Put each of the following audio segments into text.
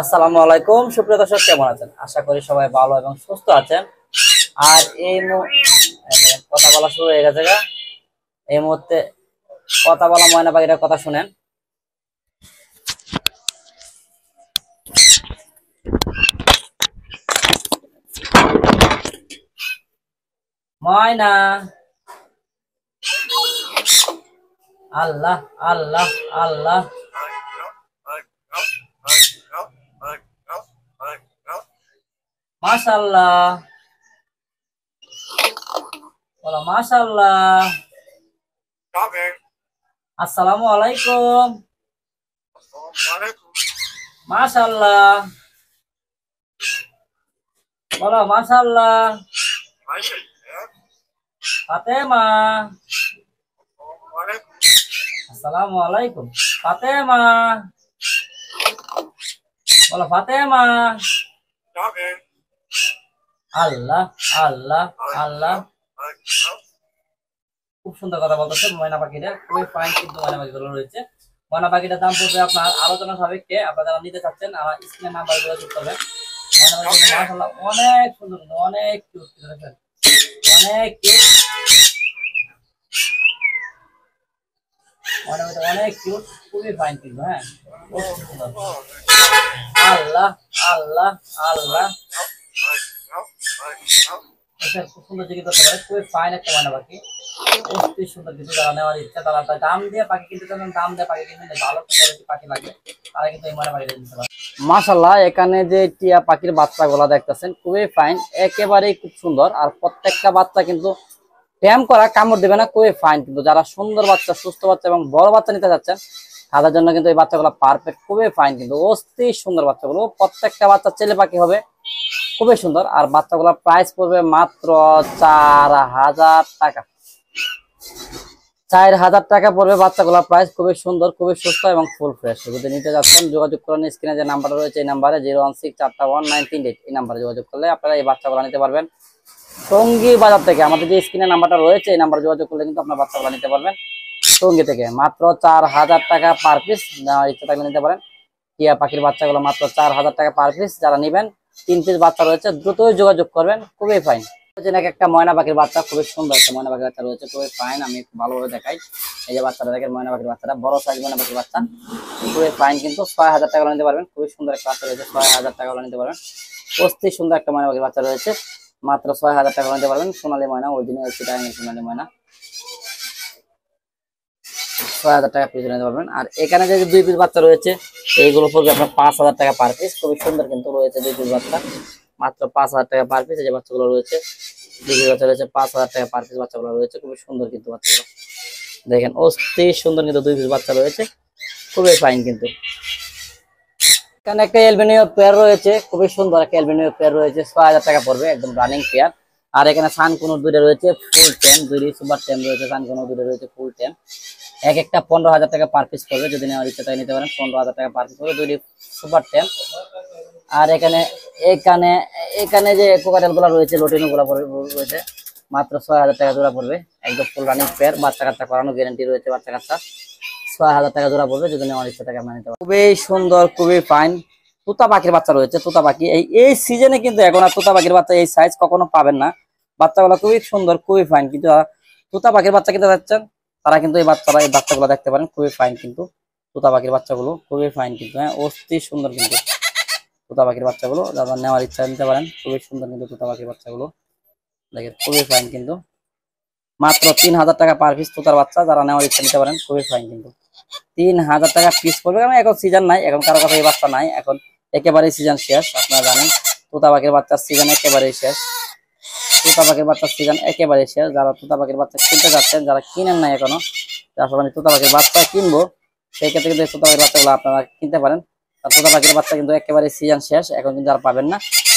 আসসালামু আলাইকুম সুপ্রিয় দর্শক, কেমন আছেন? আশা করি সবাই ভালো এবং সুস্থ আছেন। আর কথা বলা শুরু হয়ে গেছে। এই মুহূর্তে কথা বলা ময়না পাখিটার কথা শুনেন। ময়না, আল্লাহ আল্লাহ আল্লাহ, মাশাআল্লাহ, বলো মাশাআল্লাহ। আসসালামু আলাইকুম। মাশাআল্লাহ, বলো মাশাআল্লাহ। ফাতেমা, আসসালামু আলাইকুম। ফাতেমা, বলো ফাতেমা। আল্লাহ আল্লাহ আল্লাহ, খুব সুন্দর কথা বলতেছে ময়না পাখিটা, খুবই ফাইন কিন্তু ময়না পাখিগুলো রয়েছে। ময়না পাখিটার দাম পড়বে আপনার আলোচনা সাপেক্ষে। আপনারা যারা নিতে চাচ্ছেন আমার স্ক্রিনের নাম্বার যোগাযোগ করবেন। ময়না পাখিগুলো মাশাআল্লাহ অনেক সুন্দর, অনেক কিউট, অনেক কিউট, ময়না পাখিটা অনেক কিউট, খুবই ফাইন কিন্তু। হ্যাঁ, আল্লাহ আল্লাহ আল্লাহ, খুব সুন্দর জিজ্ঞেস করতে পারে, খুবই ফাইন একটা ময়না পাখি, অতি সুন্দর। কিছু যারা নেওয়ার ইচ্ছা, তারা দাম দিয়ে পাখি কিনতে চান, দাম দিয়ে পাখি কিনতে ভালো পাখি লাগে, তারা কিন্তু এই ময়না পাখিটা নিতে পারে। মাশাআল্লাহ, এখানে যে টিয়া পাখির বাচ্চাগুলা দেখতেছেন খুবই ফাইন, একেবারেই খুব সুন্দর। আর প্রত্যেকটা বাচ্চা কিন্তু ট্যাম করা, কামড় দেবে না, খুবই ফাইন কিন্তু। যারা সুন্দর বাচ্চা, সুস্থ বাচ্চা এবং বড় বাচ্চা নিতে চাচ্ছেন তাদের জন্য কিন্তু এই বাচ্চাগুলো পারফেক্ট, খুবই ফাইন কিন্তু, অতি সুন্দর বাচ্চাগুলো। প্রত্যেকটা বাচ্চা ছেলে পাখি হবে, খুবই সুন্দর। আর বাচ্চাগুলোর প্রাইস পড়বে মাত্র 4000 টাকা। 4000 টাকা পড়বে বাচ্চাগুলোর প্রাইস। খুবই সুন্দর, খুবই সুস্থ এবং ফুল ফ্রেশ। যদি নিতে যাচ্ছেন যোগাযোগ করেন স্ক্রিনে যে নাম্বার রয়েছে, এই নাম্বারে 016419138, এই নাম্বারে যোগাযোগ করলে আপনারা এই বাচ্চাগুলো নিতে পারবেন টঙ্গী বাজার থেকে। আমাদের যে স্ক্রিনে নাম্বারটা রয়েছে এই নাম্বারে যোগাযোগ করলে কিন্তু আপনার বাচ্চাগুলো নিতে পারবেন টঙ্গী থেকে। মাত্র 4000 টাকা পার পিস, নেওয়ার ইচ্ছা থাকলে নিতে পারেন। টিয়া পাখির বাচ্চাগুলো মাত্র 4000 টাকা পার পিস। যারা নেবেন 3 পিস বাচ্চা রয়েছে, দ্রুতই যোগাযোগ করবেন, খুবই ফাইন। একটা ময়না পাখির বাচ্চা, খুবই সুন্দর একটা ময়না পাখির বাচ্চা রয়েছে, খুবই ফাইন। আমি একটু ভালোভাবে দেখাই। এই যে বাচ্চাটা দেখেন, ময়না পাখির বাচ্চাটা বড় সাইজ ময়না পাখির বাচ্চা, খুবই ফাইন কিন্তু। 6000 টাকা নিতে পারবেন, খুবই সুন্দর একটা বাচ্চা রয়েছে, 6000 টাকা নিতে পারবেন। অতি সুন্দর একটা ময়না পাখির বাচ্চা রয়েছে, মাত্র 6000 টাকা নিতে পারবেন। সোনালী ময়না, অরিজিনাল চিটাগাং সোনালী ময়না, 6000 টাকা পিস নিতে পারবেন। আর এখানে যে 2 পিস বাচ্চা রয়েছে এইগুলো পড়বে আপনার 5000 টাকা পার পিস। খুবই সুন্দর কিন্তু রয়েছে 2 পিস বাচ্চা, মাত্র 5000 টাকা পার পিস। এই যে বাচ্চাগুলো রয়েছে 2 পিস বাচ্চা রয়েছে, 5000 টাকা পার পিস বাচ্চাগুলো রয়েছে, খুবই সুন্দর কিন্তু বাচ্চাগুলো দেখেন, অতি সুন্দর কিন্তু 2 পিস বাচ্চা রয়েছে, খুবই ফাইন কিন্তু। এখানে একটা এলবিনিও পেয়ার রয়েছে, খুবই সুন্দর একটা এলবিনিও পেয়ার রয়েছে, 6000 টাকা পড়বে, একদম রানিং পেয়ার। আর এখানে সানকুনুর দুইটা রয়েছে ফুল টেম, দুইটি সুপার টেম রয়েছে, সানকুনুর দুইটা রয়েছে ফুল টেম। এক একটা 15000 টাকা পার পিস পড়বে। যদি নেওয়ার ইচ্ছা তাই নিতে পারেন, 15000 টাকা পার পিস পড়বে, দুইটি সুপার টেম। আর এখানে এখানে এখানে যে কোকাটেল গুলা রয়েছে, লটিনো গুলা রয়েছে, মাত্র 6000 টাকা জোড়া পড়বে, একদম ফুল রানিং পেয়ার, বাচ্চা কাচ্চা করানো গ্যারান্টি রয়েছে, বাচ্চা কাচ্চা 6000 টাকা জোড়া পড়বে। যদি নেওয়ার ইচ্ছা থাকে আপনার নিতে পারেন। খুবই সুন্দর, খুবই ফাইন তোতা পাখির বাচ্চা রয়েছে। তোতা পাখি এই সিজনে কিন্তু এখন আর তোতা পাখির বাচ্চা এই সাইজ কখনো পাবেন না। বাচ্চাগুলো খুবই সুন্দর, খুবই ফাইন কিন্তু। তোতা পাখির বাচ্চা কিনতে যাচ্ছেন তারা কিন্তু এই বাচ্চাগুলো দেখতে পারেন, খুবই ফাইন কিন্তু। তোতা পাখির বাচ্চাগুলো খুবই ফাইন কিন্তু, হ্যাঁ, অতি সুন্দর কিন্তু তোতা পাখির বাচ্চাগুলো। যারা নেওয়ার ইচ্ছা নিতে পারেন, খুবই সুন্দর কিন্তু তোতা পাখির বাচ্চাগুলো দেখেন, খুবই ফাইন কিন্তু। মাত্র 3000 টাকা পার পিস তোতার বাচ্চা, যারা নেওয়ার ইচ্ছা নিতে পারেন, খুবই ফাইন কিন্তু। 3000 টাকা পিস পড়বে। কারণ এখন সিজন নাই, এখন কারো কাছে এই বাচ্চা নাই, এখন একেবারেই সিজন শেষ। আপনারা জানেন তোতা পাখির বাচ্চার সিজন একেবারেই শেষ, তোতা পাখির বাচ্চার সিজন একেবারেই শেষ। যারা তোতা পাখির বাচ্চা কিনতে যাচ্ছেন, যারা কিনেন নাই এখনো, আসলে আমি তোতা পাখির বাচ্চা কিনবো, সেই ক্ষেত্রে কিন্তু তোতা পাখির বাচ্চাগুলো আপনারা কিনতে পারেন। তোতা পাখির বাচ্চা কিন্তু একেবারে সিজন শেষ, এখন কিন্তু আর পাবেন না।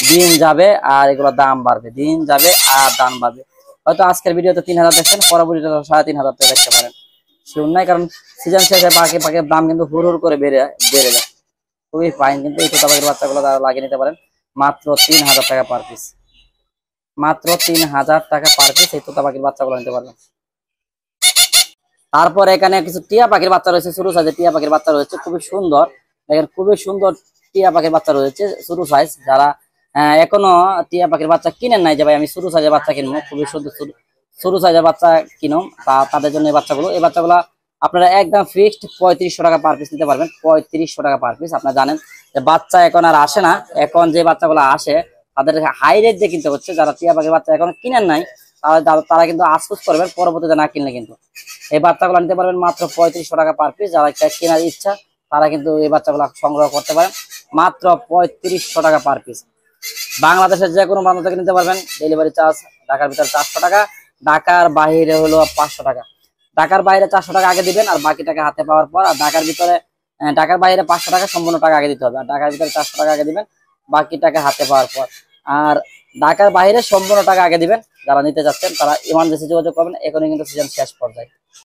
দিন যাবে আর এগুলো দাম বাড়বে, দিন যাবে আর দাম বাড়বে। হয়তো আজকের ভিডিওতে 3000 দেখছেন, পরবর্তীতে 3500 টাকা দেখতে পারেন, শিওর নাই। কারণ সিজন শেষে পাখির দাম কিন্তু হুড় হুড় করে বেড়ে যায়। খুবই ফাইন কিন্তু এই তোতা পাখির বাচ্চাগুলো তারা লাগিয়ে নিতে পারেন, মাত্র 3000 টাকা পার পিস, মাত্র 3000 টাকা পার পিস এই তোতা পাখির বাচ্চাগুলো নিতে পারবেন। তারপর এখানে কিছু টিয়া পাখির বাচ্চা রয়েছে, ছোট সাইজের টিয়া পাখির বাচ্চা রয়েছে, খুবই সুন্দর দেখেন, খুবই সুন্দর টিয়া পাখির বাচ্চা রয়েছে ছোট সাইজ, যারা এখনো টিয়া পাখির বাচ্চা কিনেন নাই যে ভাই আমি ছোট সাইজের বাচ্চা কিনবো, খুবই সুন্দর ছোট সাইজের বাচ্চা কিনো, তাদের জন্য এই বাচ্চাগুলো আপনারা একদম ফিক্সড 3500 টাকা পার পিস নিতে পারবেন। 3500 টাকা পার পিস। আপনারা জানেন যে বাচ্চা এখন আর আসে না, এখন যে বাচ্চাগুলো আসে তাদের হাই রেট দিয়ে কিনতে হচ্ছে। যারা টিয়া পাখির বাচ্চা এখনো কিনেন নাই তারা কিন্তু আফসোস করবেন পরবর্তীতে না কিনলে। কিন্তু এই বাচ্চাগুলো নিতে পারবেন মাত্র 3500 টাকা পার পিস। যারা কেনার ইচ্ছা তারা কিন্তু এই বাচ্চাগুলো সংগ্রহ করতে পারেন মাত্র 3500 টাকা পার পিস। বাংলাদেশের যে কোনো প্রান্ত থেকে নিতে পারবেন। ডেলিভারি চার্জ ঢাকার ভিতরে 400 টাকা, ঢাকার বাইরে হলো 500 টাকা। ঢাকার বাইরে 400 টাকা আগে দিবেন, আর বাকি টাকা হাতে পাওয়ার পর। আর ঢাকার ভিতরে ঢাকার বাইরে 500 টাকা সম্পূর্ণ টাকা আগে দিতে হবে, আর ঢাকার ভিতরে 400 টাকা আগে দিবেন বাকি টাকা হাতে পাওয়ার পর। আর ঢাকার বাইরে সম্পূর্ণ টাকা আগে দিবেন। যারা নিতে যাচ্ছেন তারা ইমার্জেন্সি যোগাযোগ করবেন, এখনই কিন্তু সিজন শেষ পর্যায়ে।